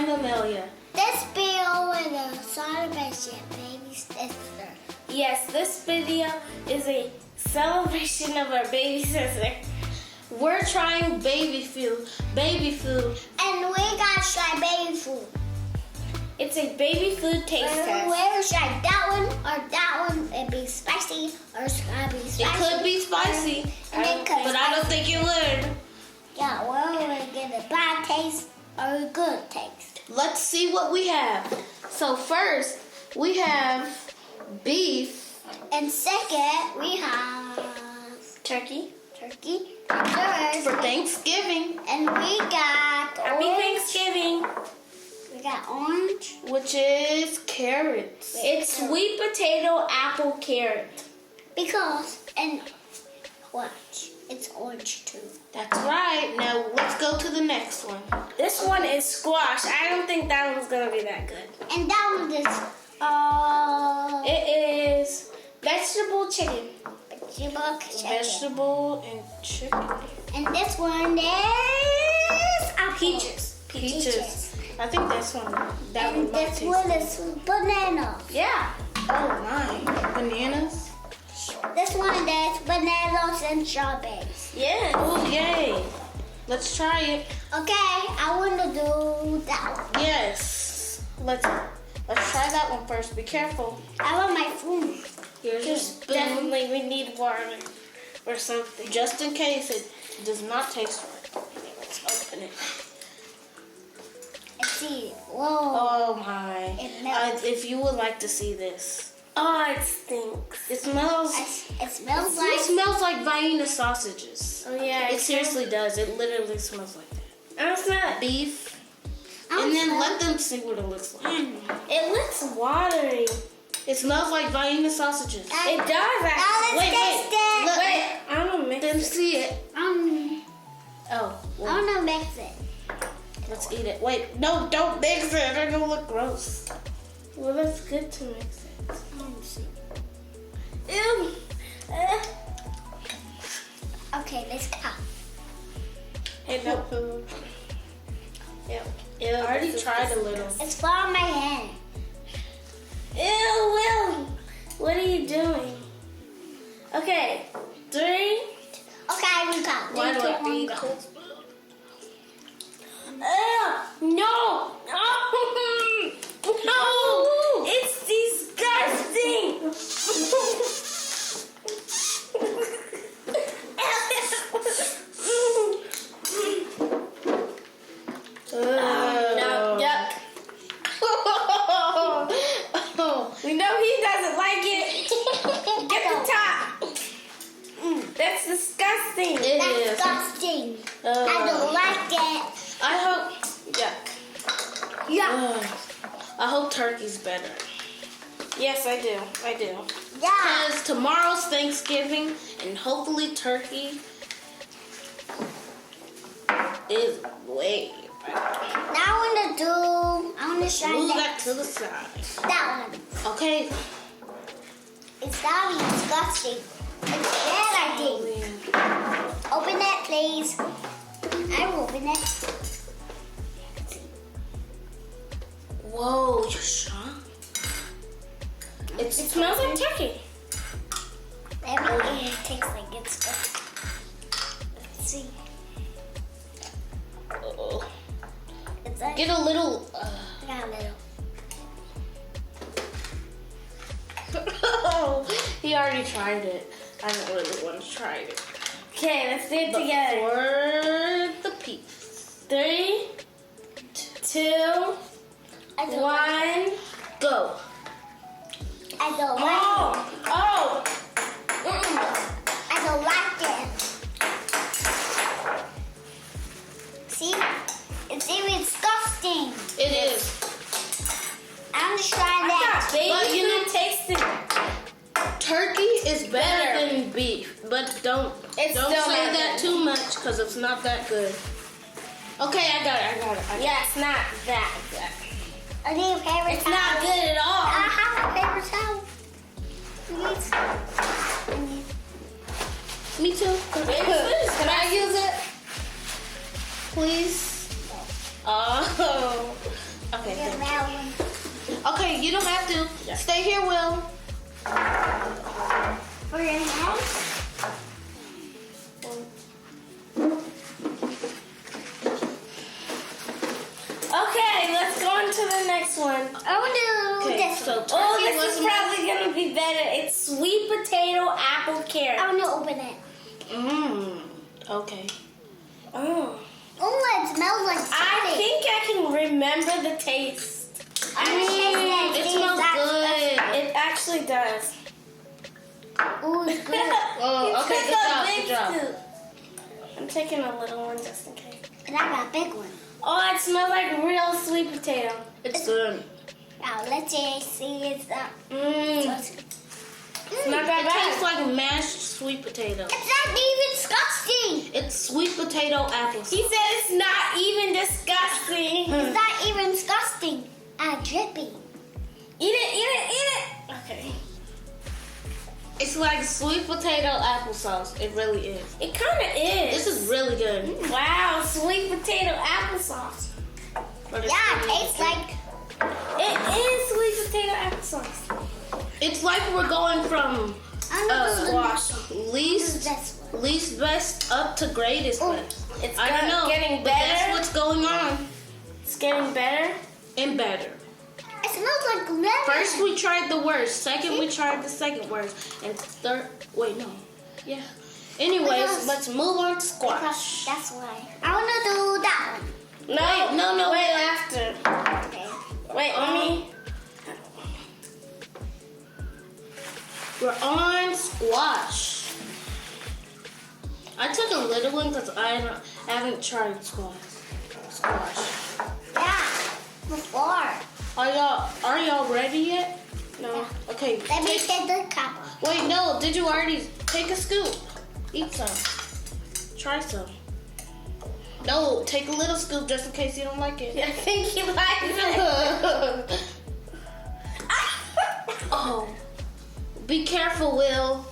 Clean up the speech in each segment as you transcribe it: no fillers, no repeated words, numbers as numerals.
I'm Amelia. This video is a celebration, baby sister. Yes, this video is a celebration of our baby sister. We're trying baby food. And we got try baby food. It's a baby food taste test. We'll try that one or that one. It'd be spicy or it's gonna be spicy. It could be spicy, And it could but I don't think it would. Yeah, we're gonna get a bad taste or a good taste. Let's see what we have. So first, we have beef. And second, we have Turkey. turkey. And third, For Thanksgiving, and we got Happy orange. Thanksgiving. We got orange. which is carrots. It's sweet potato, apple, carrot. Because, and watch, it's orange too. That's right. Now let's go to the next one. This one is squash. I don't think that one's gonna be that good. And that one is, It is vegetable chicken. Vegetable and chicken. And this one is apple. Peaches. I think this one. That And one might this taste one good. is banana. Yeah. Oh my! Bananas. This one is bananas and strawberries. Yeah. Oh yay! Let's try it. Okay, I want to do that one. Yes. Let's try that one first. Be careful. I want my food. Here's your spoon. Definitely we need water or something. Just in case it does not taste right. Let's open it. And see. Whoa. Oh my! It melts. If you would like to see this, Oh, it stinks. it smells. It smells It like. smells like Vienna sausages. Oh yeah. It seriously does. It literally smells like that. I don't smell it. Beef. I And then smell- let them see what it looks like. It looks watery. It smells like Vienna sausages. It does Now actually. let's taste it. Look. Wait, I'm gonna mix Let them it. see it. Oh, I well, want to mix it. let's eat it. Wait, no, don't mix it. They're gonna look gross. Well, it's good to mix it. See. Ew. Okay, let's cut. Hey, no. Ew. I already tried a little. It's from my hand. Ew, Will. What are you doing? Okay. 3. Okay, we got. Why do I have to eat it? Ew. No. No. It's disgusting. No, yuck. We know he doesn't like it. Get the top. That's disgusting. It That's is. disgusting. I don't like it. I hope. Yuck. Yeah. I hope turkey's better. Yes, I do. I do. Yeah. Because tomorrow's Thanksgiving, and hopefully turkey is way better. Now I want to try Move that. that to the side. That one. Okay. It's gotta be disgusting. It's bad, I think. Open it, please. I will open it. Whoa, you sure? It smells like turkey. It tastes like it's good. Let's see. Uh-oh. It's like, Get a little. I got a little. He already tried it. I don't really want to try it. Okay, let's do it But together. for the piece. 3, 2, I don't like 1. Go. I don't like it. Oh. I don't like it. See? It's even disgusting. It is. I'm just trying I that. thought baby But you food tasted. Turkey is better than beef, but don't It's don't still say not that good. too much because it's not that good. Okay, I got it. Yeah, it's not that good. I need a paper It's towel. not good at all. I have a paper towel. Please. Me too. Can I use it? Please. Oh. Okay, Get thank that you. one. Okay, you don't have to. Yeah. Stay here, Will. For your head? Okay, let's go on to the next one. I want to do Okay, this so one. Oh, turkey this is was probably gonna be better. It's sweet potato apple carrot. I want to open it. Okay. Oh. Oh, it smells like I chili. think I can remember the taste. I'm gonna taste that. It smells good. It actually does. Ooh, it's good. Oh, okay, It's good a job, big good job. scoop. I'm taking a little one just in case. And I got a big one. Oh, it smells like real sweet potato. It's good. Now let's see it's not. Mmm. It's not that It tastes bad. like mashed sweet potato. It's not even disgusting. It's sweet potato applesauce. He said it's not even disgusting. It's not even disgusting. Drippy. Eat it, eat it, eat it. Okay. It's like sweet potato applesauce. It really is. It kind of is. This is really good. Wow, sweet potato applesauce. But it's Yeah, it really tastes good. like. It is sweet potato applesauce. It's like we're going from I'm gonna do Squash. least this one. least best up to greatest Oh, best. It's I don't know. getting but that's better. what's going on. It's getting better. And better. It smells like lemon. First we tried the worst. Second we tried the second worst. And third, wait, no. Yeah. Anyways, Because- let's move on to Because squash. that's why. I want to do that one. No, Wait, no. Wait, after. Okay. Wait, let me. We're on squash. I took a little one because I haven't tried squash. Yeah. Before. Are y'all ready yet? No. Yeah. Okay. Let me take the cup. Wait, no. Did you already take a scoop? Eat some. Try some. No, take a little scoop just in case you don't like it. I think he likes it. Oh. Be careful, Will.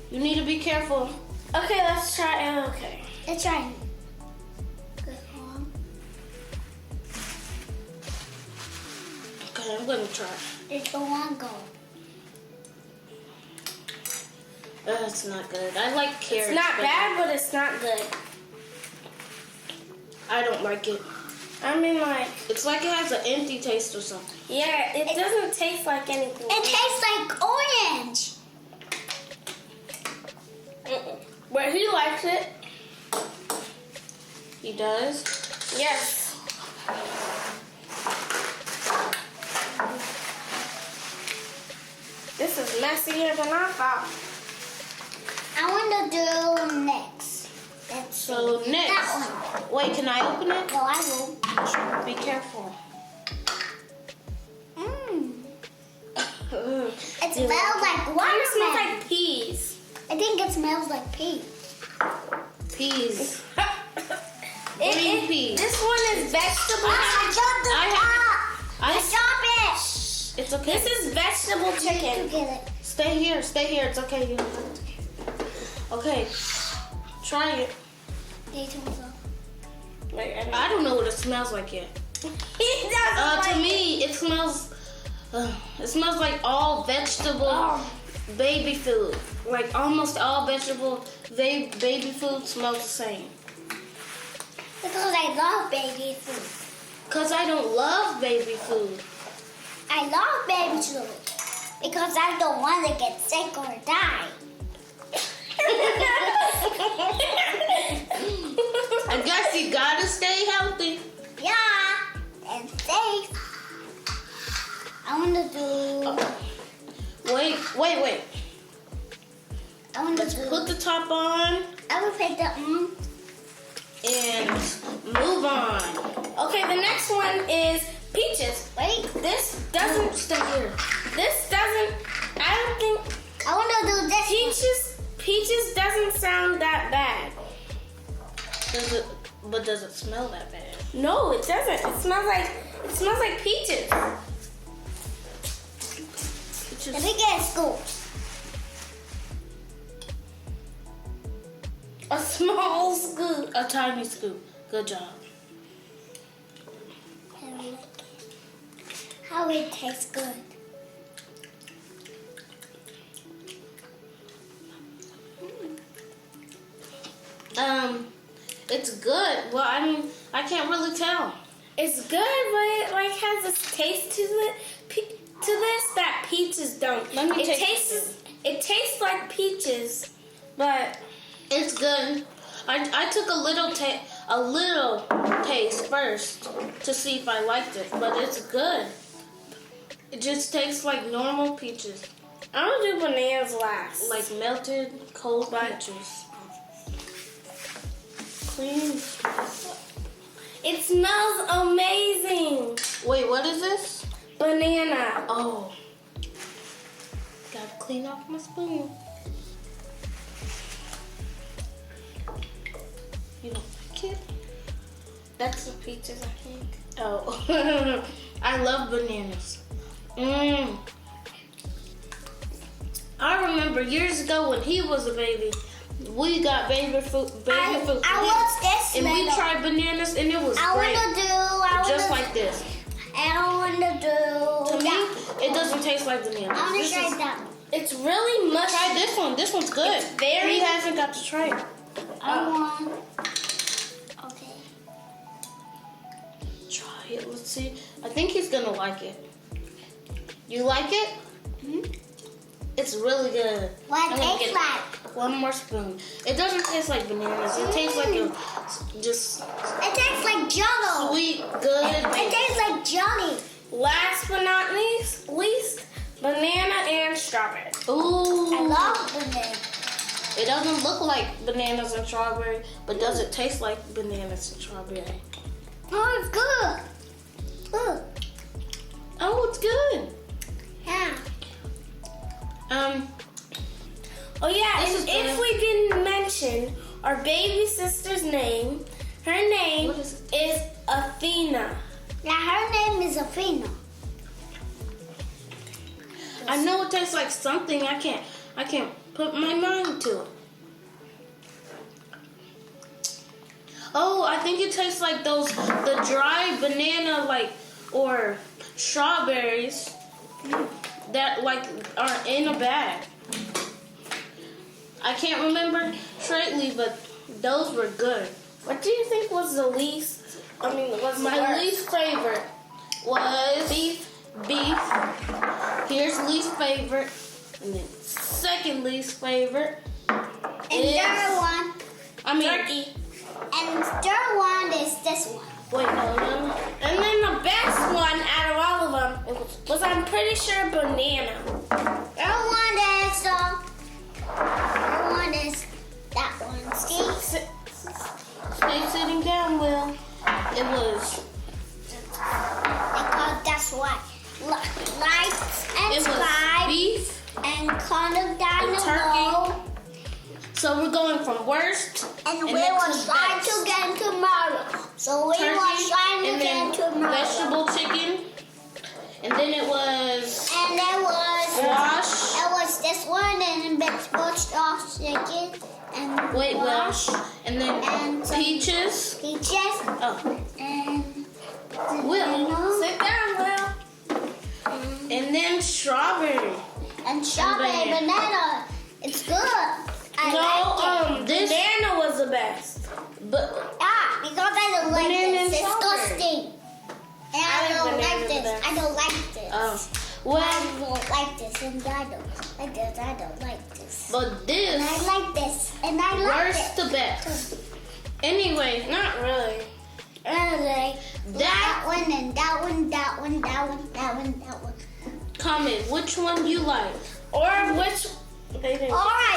You need to be careful. Okay, let's try. Okay. Let's try. Good one. Okay, I'm gonna try. It's the one go. It's not good. I like carrots. It's not but bad, but it's not good. I don't like it. I mean, like, It's like it has an empty taste or something. yeah, it doesn't taste like anything. It tastes like orange. But he likes it. He does. Yes. This is messier than I thought. I want to do next. Let's So see. next. That Wait, can I open it? one. No, I will. Be careful. It smells like It watermelon. smells like peas. I think it smells like pea. Peas. Green peas. This one is vegetable. I dropped the I cup. I Stop it. It's okay. This is vegetable You chicken. get it. Stay here. Stay here. It's okay. You don't have to. Okay. Try it. They told us. Wait, I don't know what it smells like yet. He doesn't To like me, it smells. It smells like all vegetable baby food. Like almost all vegetable baby food smells the same. Because I love baby food. Cause I don't love baby food. I love baby food. Because I don't want to get sick or die. I guess you gotta stay healthy. Yeah. And safe. I want to do. Wait. I want to Let's do. put the top on I will put the and move on. Okay, the next one is peaches. Wait. This doesn't. Stay here. This doesn't. I don't think I want to do this. peaches doesn't sound that bad. Does it smell that bad? No, it doesn't. It smells like peaches. Let me get a scoop. A small scoop. A tiny scoop. Good job. how it tastes good. It's good. Well, I mean, I can't really tell. It's good, but it like has this taste to it. To this that peaches don't. Let me it taste It tastes like peaches, but it's good. I took a little taste first to see if I liked it, but it's good. It just tastes like normal peaches, I'm gonna do bananas last. like melted cold peaches. Clean. It smells amazing. Wait, what is this? Banana. Oh, gotta clean off my spoon. You don't like it? That's the peaches, I think. Oh, I love bananas. I remember years ago when he was a baby, we got baby food. I want this and we little. tried bananas, and it was I great. Just wanna like this. do To me, that. it doesn't taste like bananas. I wanna This try is- that. It's really mushy. Try this one. This one's good. It's very- He hasn't got to try it. I want. Okay. Try it. Let's see. I think he's gonna like it. You like it? It's really good. What I'm it gonna tastes get like? one more spoon. It doesn't taste like bananas. It tastes like a just It tastes like Jello. sweet, good. It tastes like jelly. Last but not least, banana and strawberry. Ooh. I love banana. It doesn't look like bananas and strawberry, but does it taste like bananas and strawberry? Oh, it's good. Good. Oh, it's good. Yeah. Oh yeah, This and is if good. we didn't mention our baby sister's name, her name What is is Athena. Yeah, her name is Athena. I know it tastes like something. I can't put my mind to it. Oh, I think it tastes like the dry banana, or strawberries that are in a bag. I can't remember straightly, but those were good. What do you think was the least? Was My the worst? least favorite was beef. Here's least favorite, and then second least favorite And is third one. Turkey. And third one is this one. Wait, no. And then the best one out of all of them was I'm pretty sure banana. Third one is that one. See? Stay sitting down, Will. It was. Because that's why. Like and It was subscribe beef. and comment down and below. So we're going from worst And we then will to try best. to get tomorrow. So we will Turkey, try to and get then tomorrow. vegetable chicken, and then it was And there was squash. It was this one and vegetable sauce chicken and Wait, squash and then and some peaches. peaches Oh, and Will. Sit down, Will. And then strawberry. and strawberry banana. It's good. I like it. This, Banana was the best. but Ah, because I don't like Banana and this. It's strawberry. disgusting. And I like don't banana like the this. best. I don't like this. well, I don't like this, and I don't like this. I don't like this. but And this I like this, and I like worst it. to best. Anyway, Not really. Anyway, That- that one and that one, that one, that one, that one, that one. comment which one you like. Or which they didn't. All right.